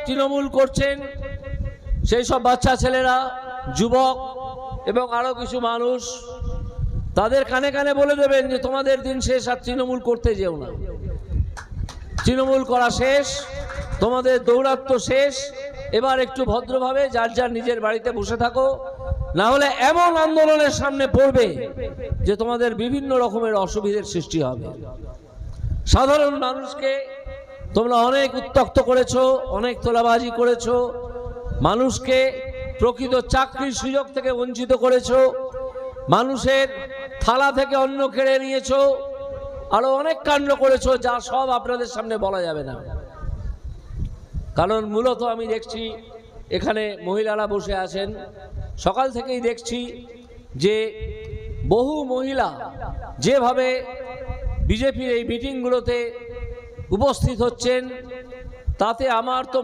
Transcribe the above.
তৃণমূল করছেন সেই সব বাচ্চা ছেলেরা, যুবক এবং আরো কিছু মানুষ, তাদের কানে কানে বলে দেবেন যে তোমাদের দিন শেষ, আর তৃণমূল করতে যেও না, তৃণমূল করা শেষ, তোমাদের দৌরাত্ম্য শেষ, এবার একটু ভদ্রভাবে যার যার নিজের বাড়িতে বসে থাকো, না হলে এমন আন্দোলনের সামনে পড়বে যে তোমাদের বিভিন্ন রকমের অসুবিধার সৃষ্টি হবে। সাধারণ মানুষকে তোমরা অনেক উত্ত্যক্ত করেছো, অনেক তোলাবাজি করেছো, মানুষকে প্রকৃত চাকরির সুযোগ থেকে বঞ্চিত করেছো, মানুষের থালা থেকে অন্ন কেড়ে নিয়েছো, আরো অনেক কাণ্ড করেছো, যা সব আপনাদের সামনে বলা যাবে না। কারণ মূলত আমি দেখছি এখানে মহিলারা বসে আছেন, সকাল থেকেই দেখছি যে বহু মহিলা যেভাবে বিজেপির এই মিটিংগুলোতে উপস্থিত হচ্ছেন, তাতে আমার তো